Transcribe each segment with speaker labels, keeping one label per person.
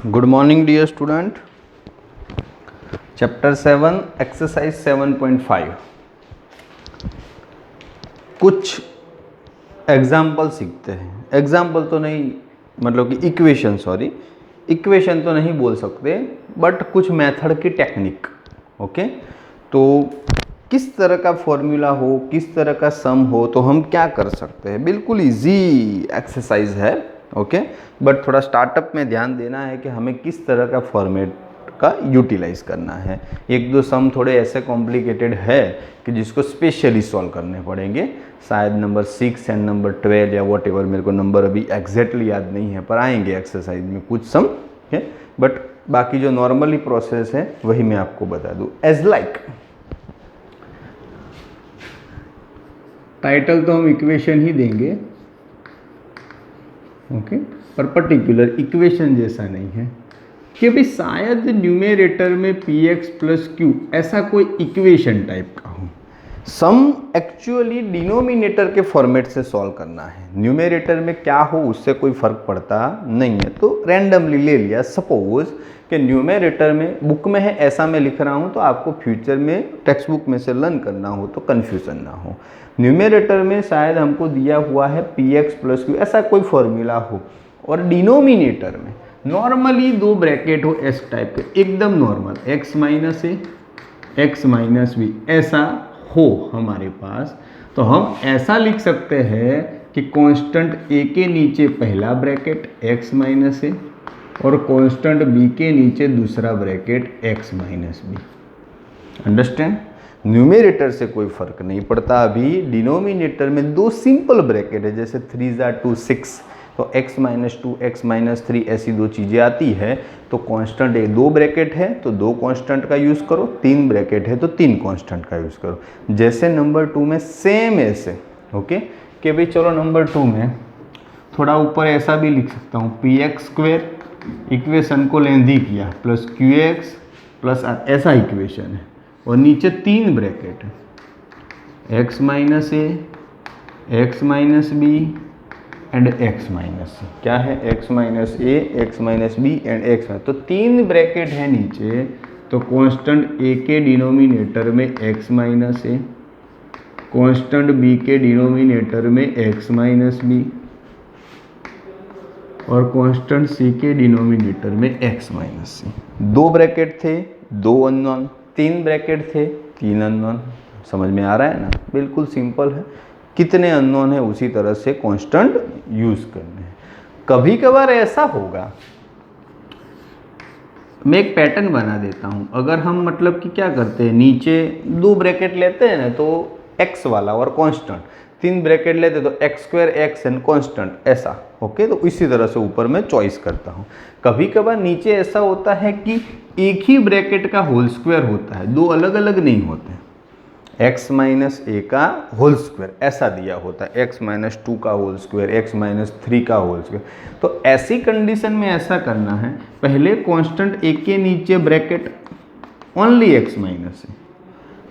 Speaker 1: Good morning dear student. Chapter 7 exercise 7.5 कुछ example सीखते हैं। एग्जाम्पल तो नहीं, मतलब कि इक्वेशन तो नहीं बोल सकते, बट कुछ मेथड की टेक्निक। ओके, तो किस तरह का फॉर्मूला हो, किस तरह का सम हो, तो हम क्या कर सकते हैं। बिल्कुल इजी एक्सरसाइज है। ओके, बट थोड़ा स्टार्टअप में ध्यान देना है कि हमें किस तरह का फॉर्मेट का यूटिलाइज करना है। एक दो सम थोड़े ऐसे कॉम्प्लिकेटेड है कि जिसको स्पेशली सॉल्व करने पड़ेंगे। शायद नंबर 6 एंड नंबर 12 या वॉट एवर, मेरे को नंबर अभी एग्जैक्टली याद नहीं है, पर आएंगे एक्सरसाइज में कुछ सम है। बट बाकी जो नॉर्मली प्रोसेस है वही मैं आपको बता दूँ। एज लाइक टाइटल तो हम इक्वेशन ही देंगे, ओके, पर पर्टिकुलर इक्वेशन जैसा नहीं है कि भाई शायद न्यूमेरेटर में px प्लस क्यू ऐसा कोई इक्वेशन टाइप का हो। सम एक्चुअली डिनोमिनेटर के फॉर्मेट से सॉल्व करना है। न्यूमेरेटर में क्या हो उससे कोई फर्क पड़ता नहीं है, तो रैंडमली ले लिया। सपोज कि न्यूमेरेटर में बुक में है ऐसा मैं लिख रहा हूँ, तो आपको फ्यूचर में टेक्स्ट बुक में से लर्न करना हो तो कन्फ्यूजन ना हो। न्यूमेरेटर में शायद हमको दिया हुआ है px प्लस क्यू, ऐसा कोई फॉर्मूला हो, और डिनोमिनेटर में नॉर्मली दो ब्रैकेट हो एस टाइप के, एकदम normal, x minus A X minus B ऐसा हो हमारे पास, तो हम ऐसा लिख सकते हैं कि कांस्टेंट a के नीचे पहला ब्रैकेट x माइनस ए और कांस्टेंट b के नीचे दूसरा bracket x minus B. Understand? Numerator से कोई फर्क नहीं पड़ता। अभी डिनोमिनेटर में दो सिंपल ब्रैकेट है, जैसे 3 × 2 6, तो x माइनस 2 x माइनस 3 ऐसी दो चीज़ें आती है। तो कांस्टेंट एक दो ब्रैकेट है तो दो कांस्टेंट का यूज़ करो, तीन ब्रैकेट है तो तीन कांस्टेंट का यूज़ करो। जैसे नंबर 2 में सेम ऐसे, ओके, कि भाई चलो नंबर 2 में थोड़ा ऊपर ऐसा भी लिख सकता हूँ, px² इक्वेशन को लेंदी किया प्लस qx प्लस r, ऐसा इक्वेशन है, और नीचे तीन ब्रैकेट है, x minus A X minus B and x minus C. क्या है? x minus A X minus B and x minus, तो तीन ब्रैकेट है नीचे। तो कांस्टेंट a के डिनोमिनेटर में x minus A, constant b के डिनोमिनेटर में x माइनस बी और कांस्टेंट c के डिनोमिनेटर में x माइनस सी। दो ब्रैकेट थे, दो अननोन, तीन ब्रैकेट थे, तीन अननोन। समझ में आ रहा है ना? बिल्कुल सिंपल है। कितने अननोन है उसी तरह से कांस्टेंट यूज करने हैं। कभी कभार ऐसा होगा, मैं एक पैटर्न बना देता हूं। अगर हम मतलब कि क्या करते हैं, नीचे दो ब्रैकेट लेते हैं ना, तो x वाला और कांस्टेंट, तीन ब्रैकेट लेते तो x² x एंड कांस्टेंट ऐसा। ओके, तो इसी तरह से ऊपर मैं चॉइस करता हूं। कभी कभार नीचे ऐसा होता है कि एक ही ब्रैकेट का होल स्क्वायर होता है, दो अलग अलग नहीं होते। x माइनस ए का होल स्क्वायर ऐसा दिया होता है, x माइनस 2 का होल स्क्वायर, x माइनस 3 का होल स्क्वायर। तो ऐसी कंडीशन में ऐसा करना है, पहले कांस्टेंट a के नीचे ब्रैकेट ओनली x माइनस ए,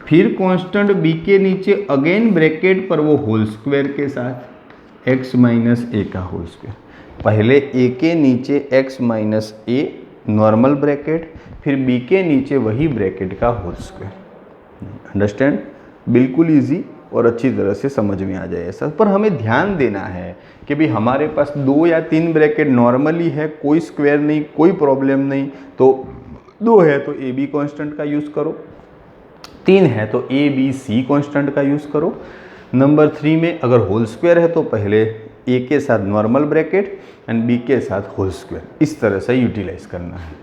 Speaker 1: फिर कांस्टेंट b के नीचे अगेन ब्रैकेट पर वो होल स्क्वायर के साथ x माइनस ए का होल स्क्वायर। पहले a के नीचे x minus a normal bracket, फिर b के नीचे वही ब्रैकेट का होल स्क्वायर। अंडरस्टैंड? बिल्कुल इजी और अच्छी तरह से समझ में आ जाए ऐसा। पर हमें ध्यान देना है कि भाई हमारे पास दो या तीन ब्रैकेट नॉर्मली है, कोई स्क्वायर नहीं, कोई प्रॉब्लम नहीं। तो दो है तो ए बी कॉन्स्टेंट का यूज़ करो, तीन है तो ए बी सी कॉन्स्टेंट का यूज़ करो। नंबर 3 में अगर होल स्क्वायर है तो पहले ए के साथ नॉर्मल ब्रैकेट एंड बी के साथ होल स्क्वायर, इस तरह से यूटिलाइज करना है।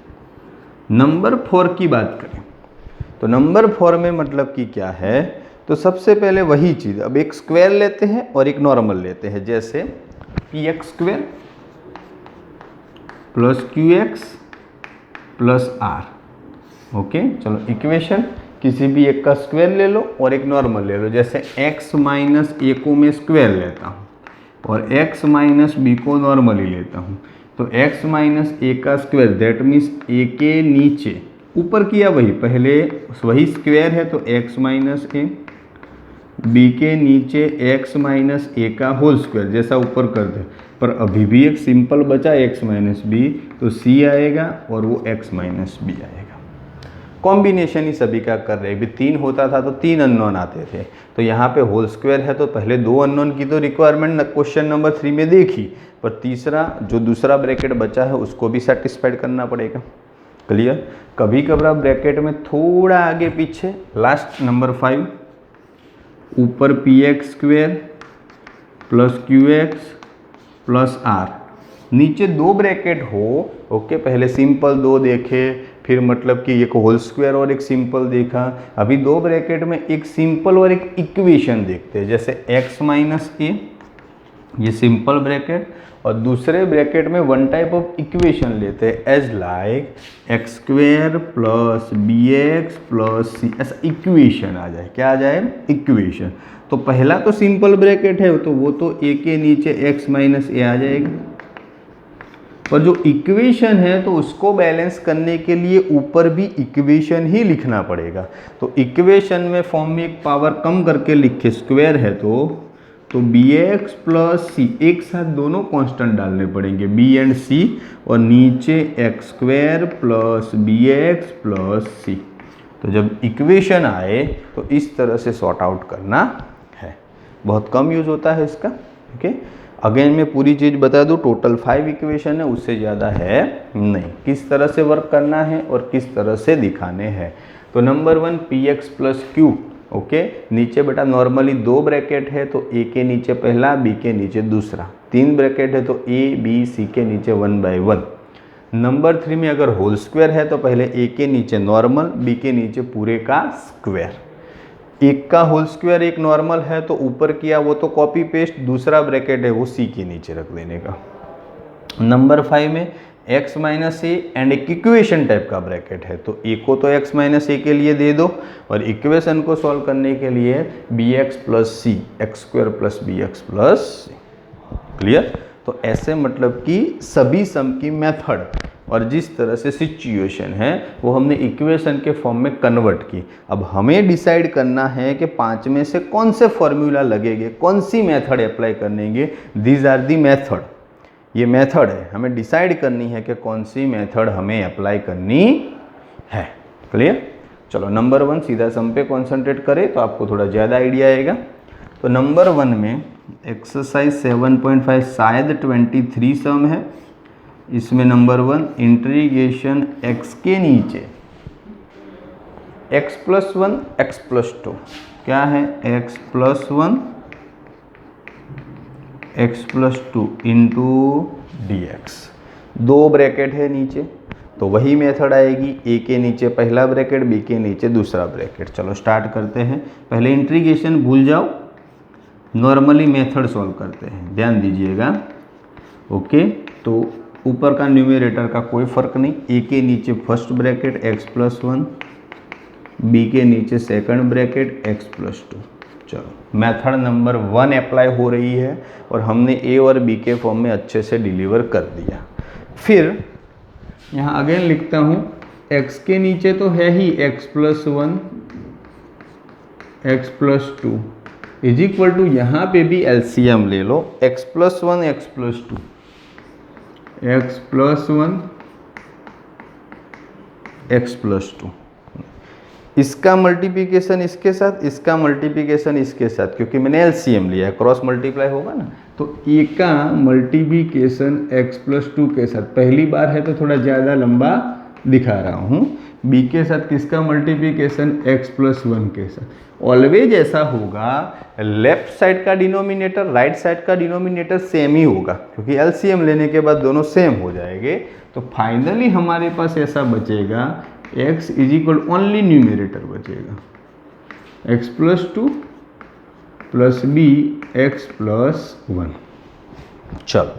Speaker 1: नंबर 4 की बात करें तो नंबर 4 में मतलब कि क्या है, तो सबसे पहले वही चीज़, अब एक स्क्वायर लेते हैं और एक नॉर्मल लेते हैं। जैसे px² plus qx plus r। Okay, चलो इक्वेशन किसी भी एक का स्क्वायर ले लो और एक नॉर्मल ले लो। जैसे x माइनस ए को मैं स्क्वायर लेता हूँ और x माइनस बी को नॉर्मली लेता हूँ, तो x माइनस ए का स्क्वायर दैट मीन्स ए के नीचे ऊपर किया वही, पहले वही स्क्वायर है तो x माइनस ए, बी के नीचे x माइनस ए का होल स्क्वायर जैसा ऊपर कर दे, पर अभी भी एक सिंपल बचा x माइनस बी, तो c आएगा और वो x माइनस बी आएगा। कॉम्बिनेशन ही सभी का कर रहे हैं। भी 3 होता था तो 3 अननोन आते थे, तो यहाँ पे होल स्क्वायर है तो पहले 2 अननोन की तो रिक्वायरमेंट क्वेश्चन नंबर 3 में देखी, पर तीसरा जो दूसरा ब्रैकेट बचा है उसको भी सेटिस्फाइड करना पड़ेगा। क्लियर। कभी कभार ब्रैकेट में थोड़ा आगे पीछे, लास्ट नंबर 5, ऊपर p x square plus q x plus r, नीचे 2 ब्रैकेट हो। ओके, पहले सिंपल 2 देखे, फिर मतलब कि एक होल स्क्वायर और एक सिंपल देखा। अभी 2 ब्रैकेट में एक सिंपल और एक इक्वेशन देखते हैं, जैसे x माइनस ए, ये सिंपल ब्रैकेट, और दूसरे ब्रैकेट में वन टाइप ऑफ इक्वेशन लेते हैं as like X square plus B x plus C, ऐसा इक्वेशन आ जाए। क्या आ जाए? इक्वेशन। तो पहला तो सिंपल ब्रैकेट है, तो वो तो ए के नीचे x माइनस ए आ जाएगा, पर जो इक्वेशन है तो उसको बैलेंस करने के लिए ऊपर भी इक्वेशन ही लिखना पड़ेगा। तो इक्वेशन में फॉर्म में एक पावर कम करके लिखे, स्क्वायर है तो बी एक्स प्लस सी, एक साथ दोनों कांस्टेंट डालने पड़ेंगे, बी एंड सी, और नीचे X square plus B x plus C. तो जब इक्वेशन आए तो इस तरह से सॉर्ट आउट करना है। बहुत कम यूज होता है इसका। ओके, अगेन मैं पूरी चीज़ बता दूं, टोटल 5 इक्वेशन है, उससे ज़्यादा है नहीं। किस तरह से वर्क करना है और किस तरह से दिखाने हैं। तो number 1 P x plus Q. Okay, नीचे बेटा नॉर्मली 2 ब्रैकेट है, तो ए के नीचे पहला, बी के नीचे दूसरा। 3 ब्रैकेट है तो ए बी सी के नीचे 1 बाय 1। नंबर 3 में अगर होल स्क्वायर है तो पहले ए के नीचे नॉर्मल, बी के नीचे पूरे का स्क्वायर। एक का होल स्क्वायर एक नॉर्मल है तो ऊपर किया वो तो कॉपी पेस्ट, दूसरा ब्रैकेट है वो सी के नीचे रख देने का। नंबर 5 में x माइनस ए एंड एक इक्वेशन टाइप का ब्रैकेट है, तो ए को तो x माइनस ए के लिए दे दो, और इक्वेशन को सॉल्व करने के लिए B x plus C, X square plus B x plus C. Clear. तो ऐसे मतलब कि सभी सम की मेथड और जिस तरह से सिचुएशन है वो हमने इक्वेशन के फॉर्म में कन्वर्ट की। अब हमें डिसाइड करना है कि 5 में से कौन से फॉर्मूला लगेंगे, कौन सी मेथड अप्लाई करेंगे। दीज आर दी मेथड, ये मेथड है, हमें डिसाइड करनी है कि कौन सी मेथड हमें अप्लाई करनी है। क्लियर। चलो नंबर 1 सीधा सम पे कॉन्सेंट्रेट करें तो आपको थोड़ा ज़्यादा आइडिया आएगा। तो नंबर 1 में एक्सरसाइज 7.5 शायद 23 सम है। इसमें नंबर 1 इंटीग्रेशन x के नीचे x प्लस 1 x प्लस 2, क्या है x plus 1 x plus 2 into D x. 2 bracket है नीचे, तो वही मेथड आएगी, ए के नीचे पहला ब्रैकेट, बी के नीचे दूसरा ब्रैकेट। चलो स्टार्ट करते हैं। पहले इंटीग्रेशन भूल जाओ, नॉर्मली मेथड सॉल्व करते हैं, ध्यान दीजिएगा। ओके, तो ऊपर का न्यूमरेटर का कोई फर्क नहीं, ए के नीचे first bracket x plus 1, B के नीचे सेकंड ब्रैकेट x प्लस 2। चलो मेथड नंबर 1 अप्लाई हो रही है और हमने ए और बी के फॉर्म में अच्छे से डिलीवर कर दिया। फिर यहाँ अगेन लिखता हूँ, x के नीचे तो है ही x plus 1 x plus 2 is equal to, यहाँ पे भी एलसीएम ले लो, x plus 1 x plus 2, x plus 1 x plus 2, इसका मल्टीप्लिकेशन इसके साथ, इसका मल्टीप्लिकेशन इसके साथ, क्योंकि मैंने एलसीएम लिया है, क्रॉस मल्टीप्लाई होगा ना। तो ए का मल्टीप्लिकेशन x प्लस 2 के साथ, पहली बार है तो थोड़ा ज़्यादा लंबा दिखा रहा हूँ। बी के साथ किसका मल्टीप्लिकेशन x प्लस 1 के साथ। ऑलवेज ऐसा होगा, लेफ्ट साइड का डिनोमिनेटर राइट साइड का डिनोमिनेटर सेम ही होगा, क्योंकि एलसीएम लेने के बाद दोनों सेम हो जाएंगे। तो फाइनली हमारे पास ऐसा बचेगा x is equal only numerator बचेगा x plus 2 plus B x plus 1। चलो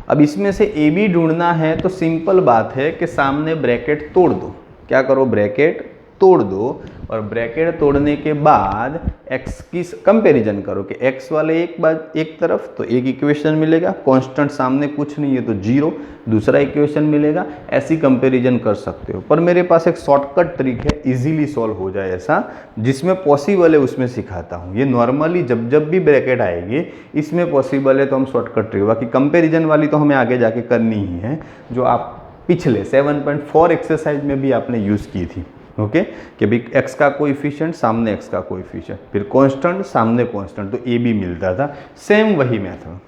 Speaker 1: अब इसमें से ए बी ढूंढना है, तो सिंपल बात है कि सामने ब्रैकेट तोड़ दो। क्या करो, ब्रैकेट तोड़ दो और ब्रैकेट तोड़ने के बाद x की कंपैरिजन करो कि x वाले एक तरफ तो एक इक्वेशन मिलेगा, कांस्टेंट सामने कुछ नहीं है तो 0, दूसरा इक्वेशन मिलेगा, ऐसी कंपैरिजन कर सकते हो। पर मेरे पास एक शॉर्टकट ट्रिक है, इजीली सॉल्व हो जाए ऐसा, जिसमें पॉसिबल है उसमें सिखाता हूँ। ये नॉर्मली जब भी ब्रैकेट आएगी इसमें पॉसिबल है तो हम शॉर्टकट ट्रिक, बाकी कंपैरिजन वाली तो हमें आगे जाके करनी ही है, जो आप पिछले 7.4 एक्सरसाइज में भी आपने यूज़ की थी। ओके कि भाई x का कोएफिशिएंट सामने x का कोएफिशिएंट, फिर कांस्टेंट सामने कांस्टेंट, तो a भी मिलता था, सेम वही मेथड।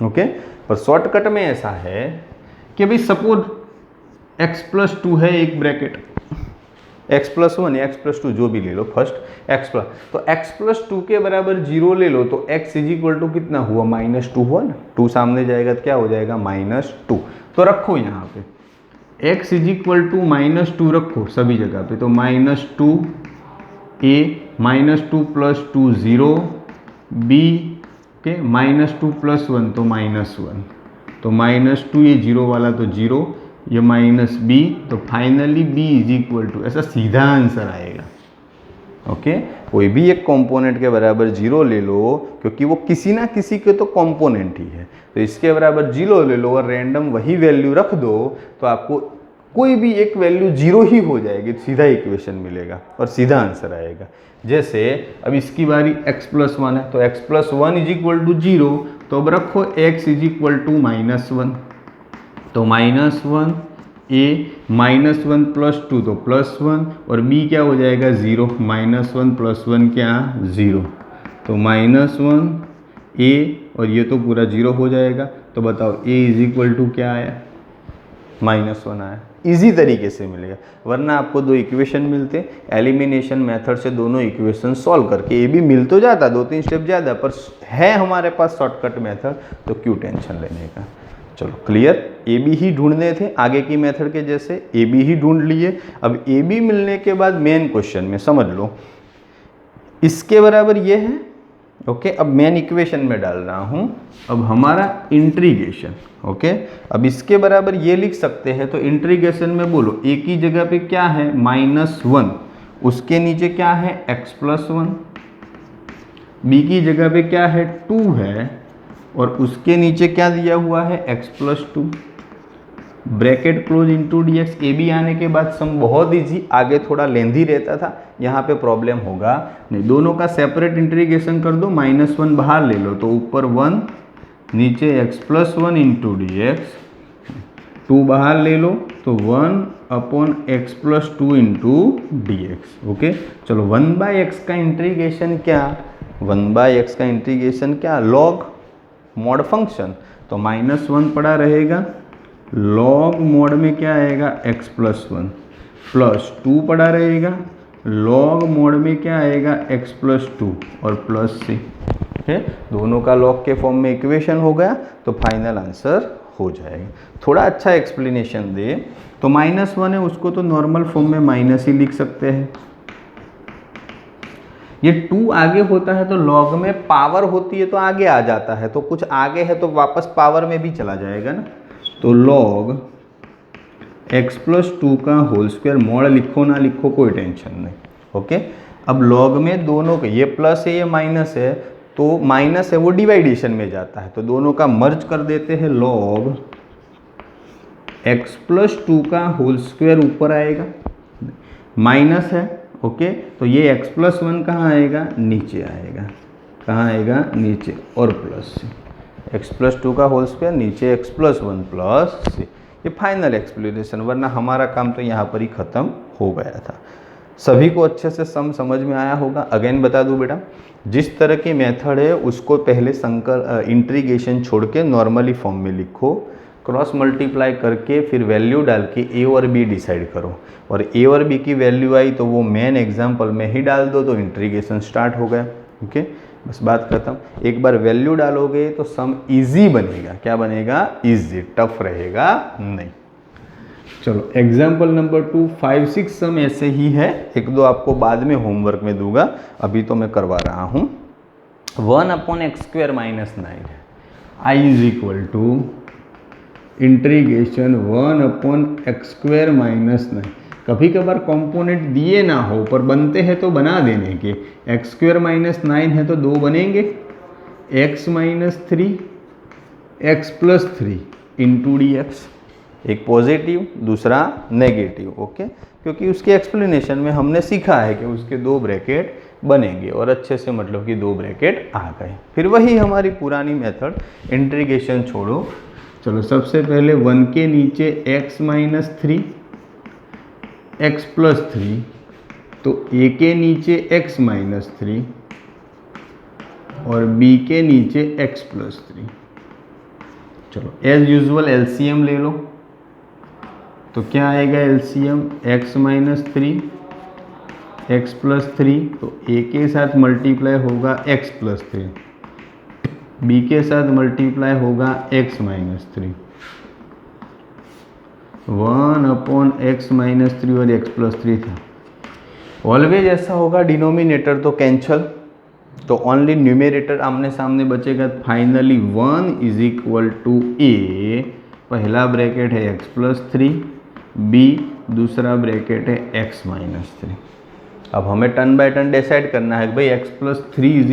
Speaker 1: ओके पर शॉर्टकट में ऐसा है कि भाई सपोज x+2 है एक ब्रैकेट, x+1 या x+2 जो भी ले लो, फर्स्ट x+, तो x+2 के बराबर 0 ले लो तो x = कितना हुआ, -2 हुआ ना, 2 सामने जाएगा तो क्या हो जाएगा, -2। तो रखो यहाँ पे x = -2 रखो सभी जगह पे, तो -2 a, -2 + 2 0 b के, -2 + 1 तो -1, तो -2 ये 0 वाला तो 0, ये -b, तो फाइनली b = ऐसा सीधा आंसर आएगा। ओके कोई भी एक कंपोनेंट के बराबर 0 ले लो, क्योंकि वो किसी ना किसी के तो कंपोनेंट ही है, तो इसके बराबर 0 ले लो और रैंडम वही वैल्यू रख दो तो आपको कोई भी एक वैल्यू 0 ही हो जाएगी, सीधा इक्वेशन मिलेगा और सीधा आंसर आएगा। जैसे अब इसकी बारी x+1 है, तो x+1 = 0, तो अब रखो x = -1, तो -1 a, -1 + 2 तो +1, और b क्या हो जाएगा, 0, -1 + 1 क्या, 0, तो -1 a, और ये तो पूरा 0 हो जाएगा। तो बताओ a = क्या आया, -1 आया। इजी तरीके से मिलेगा, वरना आपको दो इक्वेशन मिलते, एलिमिनेशन मेथड से दोनों इक्वेशन सॉल्व करके ये भी मिल तो जाता, 2-3 स्टेप ज़्यादा, पर है हमारे पास शॉर्टकट मेथड, तो क्यों टेंशन लेने का। चलो क्लियर, ए बी ही ढूंढने थे आगे की मेथड के जैसे, ए बी ही ढूंढ लिए। अब ए बी मिलने के बाद मेन क्वेश्चन में समझ लो, इसके बराबर ये है। ओके अब मेन इक्वेशन में डाल रहा हूं, अब हमारा इंटीग्रेशन। ओके अब इसके बराबर ये लिख सकते हैं, तो इंटीग्रेशन में बोलो ए की जगह पे क्या है, -1, उसके नीचे क्या है, x+1, बी की जगह पे क्या है, 2 है, और उसके नीचे क्या दिया हुआ है, x+2, bracket close into dx। A B आने के बाद सम बहुत इजी, आगे थोड़ा लेंदी रहता था, यहाँ पे प्रॉब्लम होगा नहीं। दोनों का सेपरेट इंटीग्रेशन कर दो, -1 बाहर ले लो तो ऊपर 1, नीचे x+1 इंटू dx, 2 बाहर ले लो तो 1/x+2 इंटू dx। ओके चलो 1/x का इंटीग्रेशन क्या, 1/x का इंटीग्रेशन क्या, लॉग मॉड फंक्शन, तो -1 पड़ा रहेगा, लॉग मोड में क्या आएगा, x+1 प्लस 2 पड़ा रहेगा, लॉग मोड में क्या आएगा, x+2 और प्लस c। है दोनों का लॉग के फॉर्म में इक्वेशन हो गया, तो फाइनल आंसर हो जाएगा। थोड़ा अच्छा एक्सप्लेनेशन दे तो -1 है उसको तो नॉर्मल फॉर्म में माइनस ही लिख सकते हैं। ये 2 आगे होता है तो लॉग में पावर होती है तो आगे आ जाता है, तो कुछ आगे है तो वापस पावर में भी चला जाएगा ना, तो लॉग x+2 का होल स्क्वायर, मोड लिखो ना लिखो कोई टेंशन नहीं। ओके अब लॉग में दोनों के, ये प्लस है ये माइनस है, तो माइनस है वो डिवाइडेशन में जाता है, तो दोनों का मर्ज कर देते हैं, लॉग x+2 का होल स्क्वायर ऊपर आएगा, माइनस है। ओके तो ये x+1 कहाँ आएगा, नीचे आएगा, कहाँ आएगा, नीचे, और प्लस x+2 का होल स्क्वायर नीचे x+1 प्लस c। ये फाइनल एक्सप्लेनेशन, वरना हमारा काम तो यहाँ पर ही ख़त्म हो गया था। सभी को अच्छे से समझ में आया होगा। अगेन बता दूं बेटा, जिस तरह की मेथड है उसको पहले इंटीग्रेशन छोड़ के नॉर्मली फॉर्म में लिखो, क्रॉस मल्टीप्लाई करके फिर वैल्यू डाल के a और b डिसाइड करो, और a और b की वैल्यू आई तो वो मेन एग्जाम्पल में ही डाल दो, तो इंटीग्रेशन स्टार्ट हो गया। ओके बस बात खत्म। एक बार वैल्यू डालोगे तो सम इजी बनेगा, क्या बनेगा, इजी, टफ रहेगा नहीं। चलो एग्जाम्पल नंबर 2, 5, 6 सम ऐसे ही है, 1-2 आपको बाद में होमवर्क में दूंगा, अभी तो मैं करवा रहा हूँ। 1/x² - 9 I = integration 1/x² - 9। कभी कभार कंपोनेंट दिए ना हो पर बनते हैं तो बना देने के। x² - 9 है तो 2 बनेंगे, x - 3 x + 3 इंटू dx, एक पॉजिटिव दूसरा नेगेटिव। ओके, क्योंकि उसके एक्सप्लेनेशन में हमने सीखा है कि उसके 2 ब्रैकेट बनेंगे और अच्छे से मतलब कि 2 ब्रैकेट आ गए। फिर वही हमारी पुरानी मेथड, इंटीग्रेशन छोड़ो। चलो सबसे पहले 1 के नीचे x - 3 x + 3, तो a के नीचे x - 3 और b के नीचे x + 3। चलो एज यूजुअल एलसीएम ले लो, तो क्या आएगा एलसीएम? x - 3 x + 3, तो a के साथ मल्टीप्लाई होगा x + 3, b के साथ मल्टीप्लाई होगा x - 3, 1/x - 3 और x + 3 था। ऑलवेज ऐसा होगा, डिनोमिनेटर तो कैंसल, तो ओनली न्यूमेरेटर आमने सामने बचेगा। फाइनली 1 = a, पहला ब्रैकेट है x + 3, b दूसरा ब्रैकेट है x - 3। अब हमें टर्न बाय टर्न डिसाइड करना है कि भाई x + 3 =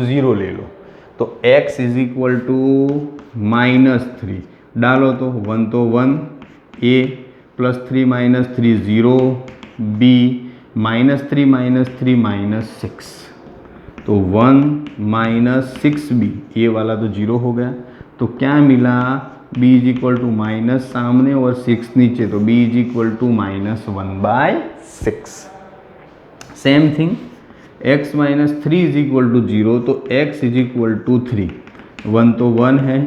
Speaker 1: 0 ले लो, तो x = -3 डालो, तो 1 तो 1, a + 3 - 3 0, b -3 - 3 -6, तो 1 - 6b, ये वाला तो 0 हो गया। तो क्या मिला? b = सामने और 6 नीचे, तो b = -1/6। सेम थिंग x - 3 = 0, तो x = 3, 1 तो 1 है,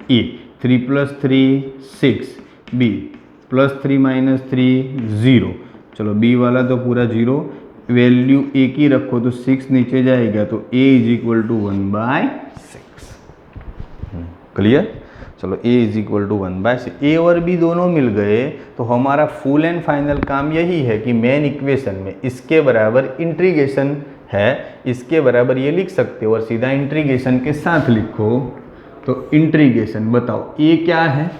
Speaker 1: a 3 + 3 6, b +3 - 3 0। चलो b वाला तो पूरा 0, वैल्यू एक ही रखो तो 6 नीचे जाएगा, तो a = 1/6। क्लियर? चलो a = 1/6, a और b दोनों मिल गए, तो हमारा फुल एंड फाइनल काम यही है कि मेन इक्वेशन में इसके बराबर इंटीग्रेशन है, इसके बराबर ये लिख सकते हो और सीधा इंटीग्रेशन के साथ लिखो। तो इंटीग्रेशन बताओ, a क्या है?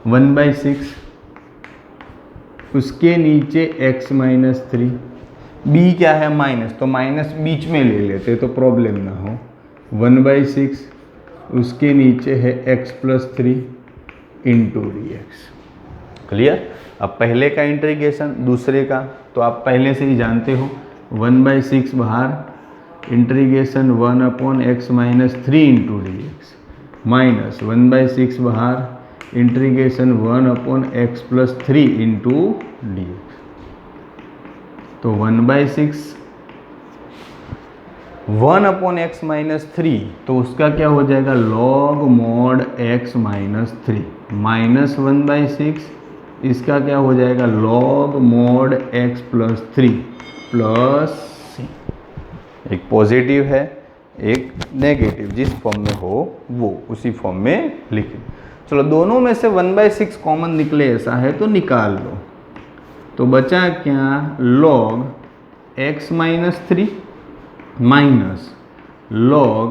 Speaker 1: 1/6, उसके नीचे x - 3, b क्या है? माइनस, तो माइनस बीच में ले लेते तो प्रॉब्लम ना हो। 1/6, उसके नीचे है x + 3 इंटू dx। क्लियर? अब पहले का इंटीग्रेशन, दूसरे का तो आप पहले से ही जानते हो। 1/6 बाहर, integration 1/x - 3 into dx, minus 1/6 बाहर, इंटीग्रेशन 1/x + 3 इंटू dx। तो 1/6 1/x - 3, तो उसका क्या हो जाएगा? log mod x - 3 माइनस 1/6, इसका क्या हो जाएगा? log mod x + 3 plus c। एक पॉजिटिव है, एक नेगेटिव, जिस फॉर्म में हो वो उसी फॉर्म में लिखें। चलो दोनों में से 1/6 कॉमन निकले ऐसा है तो निकाल लो। तो बचा क्या? log x - 3 minus log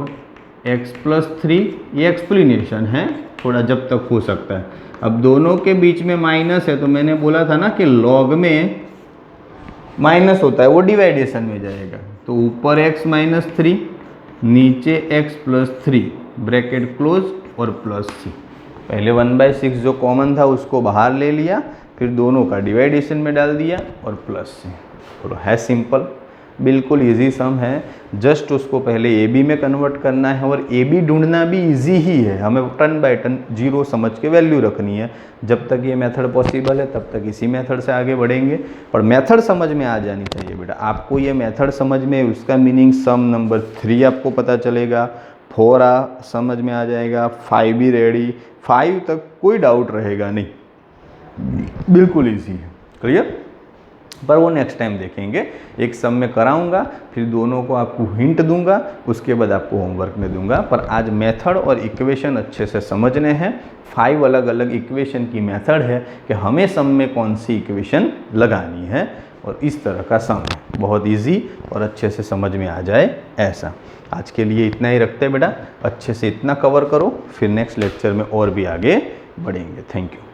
Speaker 1: x + 3, ये एक्सप्लेनेशन है, थोड़ा जब तक हो सकता है। अब दोनों के बीच में माइनस है, तो मैंने बोला था ना कि log में माइनस होता है वो डिवाइडेशन में जाएगा, तो ऊपर x - 3 नीचे x + 3 ब्रैकेट क्लोज और प्लस c। पहले 1/6 जो कॉमन था उसको बाहर ले लिया, फिर दोनों का डिवाइडेशन में डाल दिया और प्लस c। तो है सिंपल, बिल्कुल इजी सम है। जस्ट उसको पहले ए बी में कन्वर्ट करना है और ए बी ढूंढना भी इजी ही है। हमें टर्न बाय टर्न 0 समझ के वैल्यू रखनी है। जब तक ये मेथड पॉसिबल है तब तक इसी मेथड से आगे बढ़ेंगे, पर मेथड समझ में आ जानी चाहिए बेटा। आपको ये मेथड समझ में, उसका मीनिंग सम नंबर 3 आपको पता चलेगा, 4 समझ में आ जाएगा, 5 भी रेडी, 5 तक कोई डाउट रहेगा नहीं, बिल्कुल ईजी है। क्लियर? पर वो नेक्स्ट टाइम देखेंगे। एक सम में कराऊंगा, फिर दोनों को आपको हिंट दूंगा, उसके बाद आपको होमवर्क में दूंगा। पर आज मेथड और इक्वेशन अच्छे से समझने हैं। 5 अलग अलग इक्वेशन की मेथड है कि हमें सम में कौन सी इक्वेशन लगानी है, और इस तरह का सम है, बहुत इजी और अच्छे से समझ में आ जाए ऐसा। आज के लिए इतना ही रखते हैं बेटा, अच्छे से इतना कवर करो, फिर नेक्स्ट लेक्चर में और भी आगे बढ़ेंगे। Thank you.